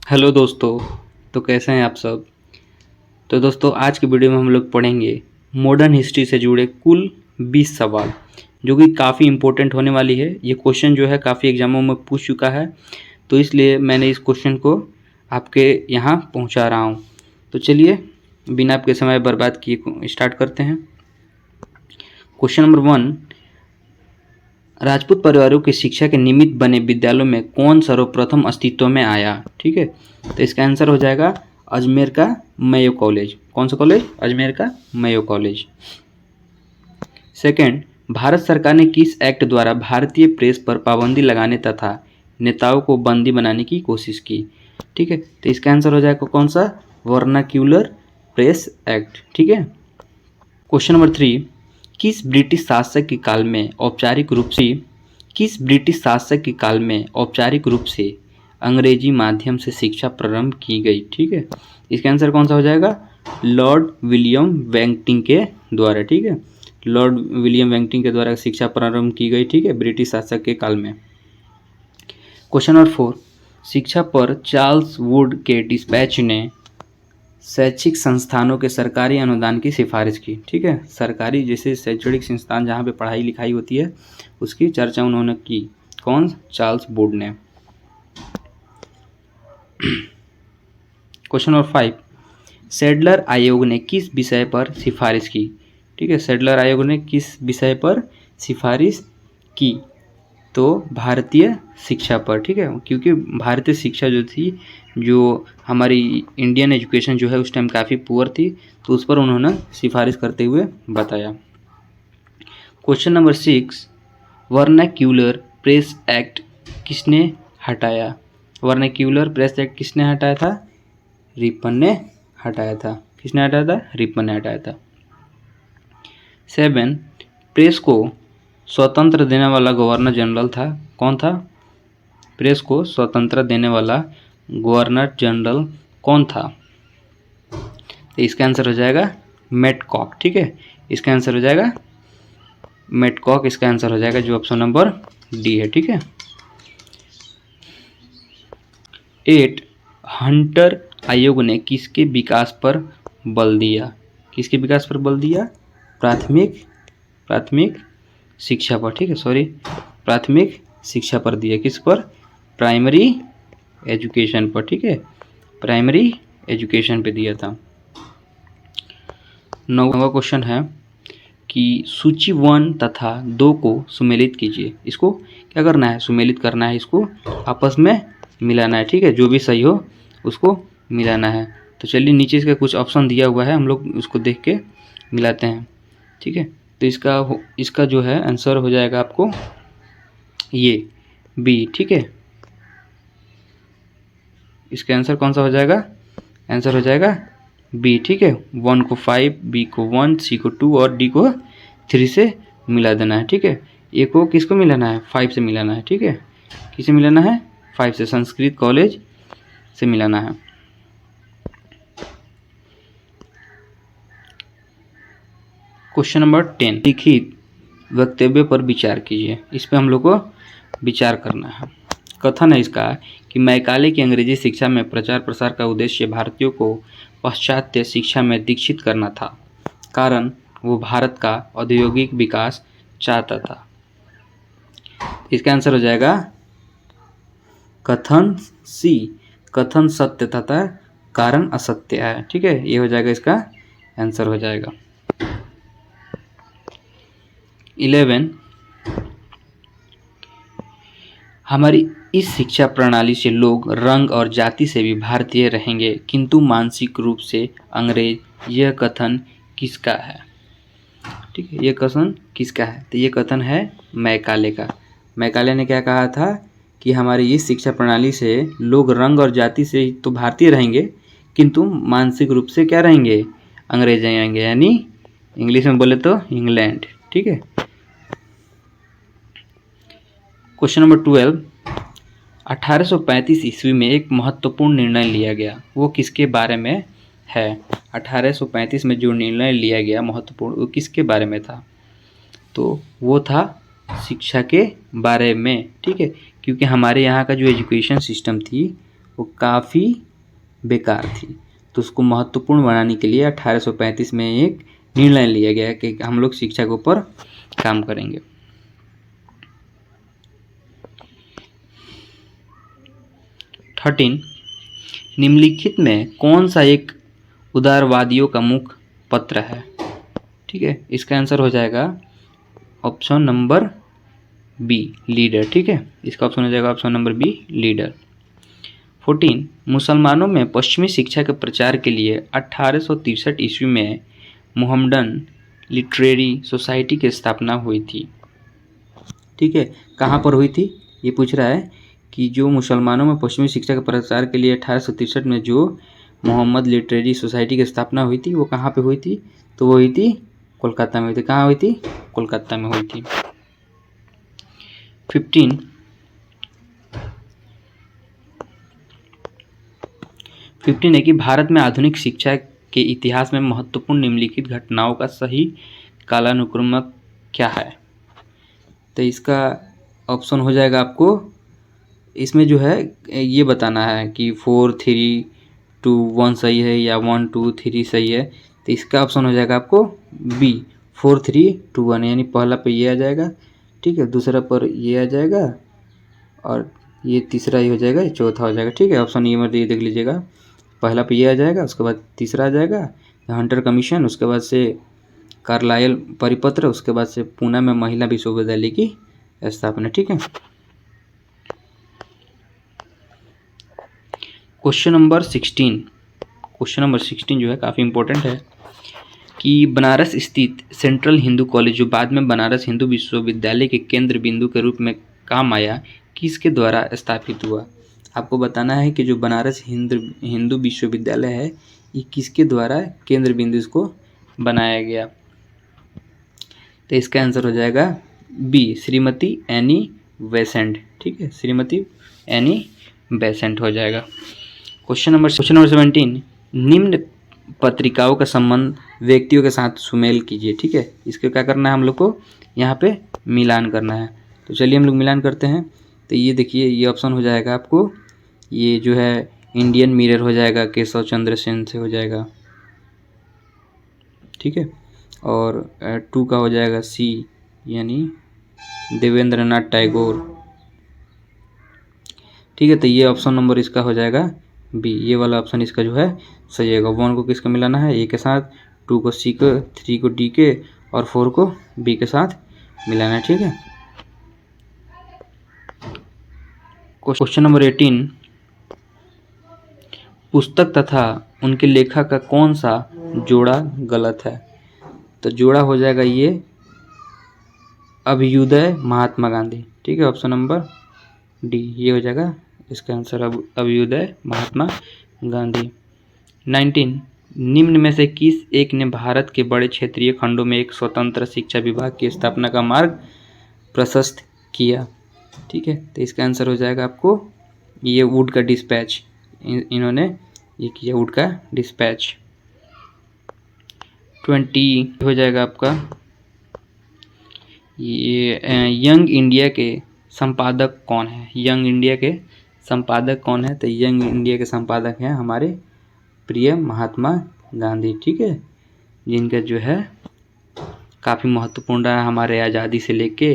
Hello दोस्तों। तो कैसे हैं आप सब। तो दोस्तों आज की वीडियो में हम लोग पढ़ेंगे मॉडर्न हिस्ट्री से जुड़े कुल 20 सवाल, जो कि काफ़ी इम्पोर्टेंट होने वाली है। ये क्वेश्चन जो है काफ़ी एग्जामों में पूछ चुका है, तो इसलिए मैंने इस क्वेश्चन को आपके यहाँ पहुँचा रहा हूँ। तो चलिए बिना आपके समय बर्बाद किए स्टार्ट करते हैं। क्वेश्चन नंबर 1, राजपूत परिवारों की शिक्षा के निमित्त बने विद्यालयों में कौन सर्वप्रथम अस्तित्व में आया। ठीक है, तो इसका आंसर हो जाएगा अजमेर का मेयो कॉलेज। कौन सा कॉलेज? अजमेर का मेयो कॉलेज। सेकंड, भारत सरकार ने किस एक्ट द्वारा भारतीय प्रेस पर पाबंदी लगाने तथा नेताओं को बंदी बनाने की कोशिश की। ठीक है, तो इसका आंसर हो जाएगा कौन सा? Vernacular press act. ठीक है। क्वेश्चन नंबर 3, किस ब्रिटिश शासक के काल में औपचारिक रूप से अंग्रेजी माध्यम से शिक्षा प्रारंभ की गई। ठीक है, इसका आंसर कौन सा हो जाएगा? लॉर्ड विलियम बेंटिंक के द्वारा। ठीक है, लॉर्ड विलियम बेंटिंक के द्वारा शिक्षा प्रारंभ की गई। ठीक है, ब्रिटिश शासक के काल में। क्वेश्चन नंबर 4, शिक्षा पर चार्ल्स वुड के डिस्पैच ने शैक्षिक संस्थानों के सरकारी अनुदान की सिफारिश की। ठीक है, सरकारी जैसे शैक्षणिक संस्थान जहाँ पे पढ़ाई लिखाई होती है उसकी चर्चा उन्होंने की। कौन? चार्ल्स वुड ने। क्वेश्चन नंबर 5, सैडलर आयोग ने किस विषय पर सिफारिश की। ठीक है, सैडलर आयोग ने किस विषय पर सिफारिश की? तो भारतीय शिक्षा पर। ठीक है, क्योंकि भारतीय शिक्षा जो थी, जो हमारी इंडियन एजुकेशन जो है उस टाइम काफ़ी पुअर थी, तो उस पर उन्होंने सिफारिश करते हुए बताया। Question number 6, vernacular press act किसने हटाया? वर्नाक्यूलर प्रेस एक्ट किसने हटाया था? रिपन ने हटाया था। किसने हटाया था? रिपन ने हटाया था। 7, प्रेस को स्वतंत्र देने वाला गवर्नर जनरल था। कौन था? प्रेस को स्वतंत्र देने वाला गवर्नर जनरल कौन था? तो इसका आंसर हो जाएगा मेटकॉक। ठीक है, इसका आंसर हो जाएगा मेटकॉक। इसका आंसर हो जाएगा जो ऑप्शन नंबर डी है। ठीक है। 8, हंटर आयोग ने किसके विकास पर बल दिया? किसके विकास पर बल दिया? प्राथमिक शिक्षा पर। ठीक है, प्राथमिक शिक्षा पर दिया। किस पर? प्राइमरी एजुकेशन पर। ठीक है, प्राइमरी एजुकेशन पे दिया था। 9वां क्वेश्चन है कि सूची 1 तथा 2 को सुमेलित कीजिए। इसको क्या करना है? सुमेलित करना है, इसको आपस में मिलाना है। ठीक है, जो भी सही हो उसको मिलाना है। तो चलिए नीचे इसका कुछ ऑप्शन दिया हुआ है, हम लोग उसको देख के मिलाते हैं। ठीक है, तो इसका जो है आंसर हो जाएगा आपको ये बी। ठीक है, इसका आंसर कौन सा हो जाएगा? आंसर हो जाएगा बी। ठीक है, 1 को 5, बी को 1, सी को 2 और डी को 3 से मिला देना है। ठीक है, ए को किसको मिलाना है? 5 से मिलाना है। ठीक है, किसे मिलाना है? 5 से, संस्कृत कॉलेज से मिलाना है। क्वेश्चन नंबर 10, लिखित वक्तव्य पर विचार कीजिए। इस पे हम लोग को विचार करना है। कथन है इसका कि मैकाले की अंग्रेजी शिक्षा में प्रचार प्रसार का उद्देश्य भारतीयों को पाश्चात्य शिक्षा में दीक्षित करना था, कारण वो भारत का औद्योगिक विकास चाहता था। इसका आंसर हो जाएगा कथन सी, कथन सत्य तथा कारण असत्य है। ठीक है, ये हो जाएगा, इसका आंसर हो जाएगा। 11, हमारी इस शिक्षा प्रणाली से लोग रंग और जाति से भी भारतीय रहेंगे किंतु मानसिक रूप से अंग्रेज। यह कथन किसका है? ठीक है, यह कथन किसका है? तो ये कथन है मैकाले का। मैकाले ने क्या कहा था कि हमारी इस शिक्षा प्रणाली से लोग रंग और जाति से तो भारतीय रहेंगे किंतु मानसिक रूप से क्या रहेंगे? अंग्रेज रहेंगे, यानी इंग्लिश में बोले तो इंग्लैंड। ठीक है। क्वेश्चन नंबर 12, 1835 ईस्वी में एक महत्वपूर्ण निर्णय लिया गया, वो किसके बारे में है? 1835 में जो निर्णय लिया गया महत्वपूर्ण, वो किसके बारे में था? तो वो था शिक्षा के बारे में। ठीक है, क्योंकि हमारे यहाँ का जो एजुकेशन सिस्टम थी वो काफ़ी बेकार थी। तो उसको महत्वपूर्ण बनाने के लिए 1835 में एक निर्णय लिया गया कि हम लोग शिक्षा के ऊपर काम करेंगे। 13 निम्नलिखित में कौन सा एक उदारवादियों का मुख्य पत्र है? ठीक है, इसका आंसर हो जाएगा ऑप्शन नंबर बी, लीडर। ठीक है, इसका ऑप्शन हो जाएगा ऑप्शन नंबर बी, लीडर। 14 मुसलमानों में पश्चिमी शिक्षा के प्रचार के लिए 1863 ईस्वी में मोहम्मडन लिटरेरी सोसाइटी की स्थापना हुई थी। ठीक है, कहाँ पर हुई थी ये पूछ रहा है कि जो मुसलमानों में पश्चिमी शिक्षा के प्रचार के लिए 1863 में जो मोहम्मद लिटरेरी सोसाइटी की स्थापना हुई थी वो कहाँ पे हुई थी? तो वो हुई थी कोलकाता में हुई थी। कहाँ हुई थी? कोलकाता में हुई थी। 15 है कि भारत में आधुनिक शिक्षा के इतिहास में महत्वपूर्ण निम्नलिखित घटनाओं का सही कालानुक्रम क्या है? तो इसका ऑप्शन हो जाएगा आपको, इसमें जो है ये बताना है कि 4, 3, 2, 1 सही है या 1, 2, 3 सही है। तो इसका ऑप्शन हो जाएगा आपको बी, 4, 3, 2, 1, यानी पहला पे ये आ जाएगा। ठीक है, दूसरा पर ये आ जाएगा और ये तीसरा ही हो जाएगा, ये चौथा हो जाएगा। ठीक है, ऑप्शन ये मत देख लीजिएगा, पहला पे ये आ जाएगा, उसके बाद तीसरा आ जाएगा हंटर कमीशन, उसके बाद से कार्लाइल परिपत्र, उसके बाद से पुणे में महिला विश्वविद्यालय की स्थापना। ठीक है, क्वेश्चन नंबर 16 जो है काफ़ी इंपॉर्टेंट है कि बनारस स्थित सेंट्रल हिंदू कॉलेज जो बाद में बनारस हिंदू विश्वविद्यालय के केंद्र बिंदु के रूप में काम आया, किसके द्वारा स्थापित हुआ? आपको बताना है कि जो बनारस हिंदू विश्वविद्यालय है ये किसके द्वारा केंद्र बिंदु इसको बनाया गया? तो इसका आंसर हो जाएगा बी, श्रीमती एनी बेसेंट। ठीक है, श्रीमती एनी बेसेंट हो जाएगा। क्वेश्चन नंबर 17 निम्न पत्रिकाओं का संबंध व्यक्तियों के साथ सुमेल कीजिए। ठीक है, इसको क्या करना है हम लोग को यहाँ पे मिलान करना है। तो चलिए हम लोग मिलान करते हैं। तो ये देखिए, ये ऑप्शन हो जाएगा आपको, ये जो है इंडियन मिरर हो जाएगा, केशव चंद्र सेन से हो जाएगा। ठीक है, और 2 का हो जाएगा सी, यानी देवेंद्र नाथ टैगोर। ठीक है, तो ये ऑप्शन नंबर इसका हो जाएगा बी, ये वाला ऑप्शन इसका जो है सही है। 1 को किसका मिलाना है? ए के साथ, 2 को सी को, 3 को डी के और 4 को बी के साथ मिलाना है। ठीक है, क्वेश्चन नंबर 18 पुस्तक तथा उनके लेखक का कौन सा जोड़ा गलत है? तो जोड़ा हो जाएगा ये अभ्युदय महात्मा गांधी। ठीक है, ऑप्शन नंबर डी ये हो जाएगा इसका आंसर, अभ्युदय महात्मा गांधी। 19 निम्न में से किस एक ने भारत के बड़े क्षेत्रीय खंडों में एक स्वतंत्र शिक्षा विभाग की स्थापना का मार्ग प्रशस्त किया? ठीक है, तो इसका आंसर हो जाएगा आपको ये वुड का डिस्पैच, इन्होंने ये किया वुड का डिस्पैच। 20 हो जाएगा आपका ये यंग इंडिया के संपादक कौन है? यंग इंडिया के संपादक कौन है? तो यंग इंडिया के संपादक हैं हमारे प्रिय महात्मा गांधी। ठीक है, जिनका जो है काफ़ी महत्वपूर्ण रहा हमारे आज़ादी से लेके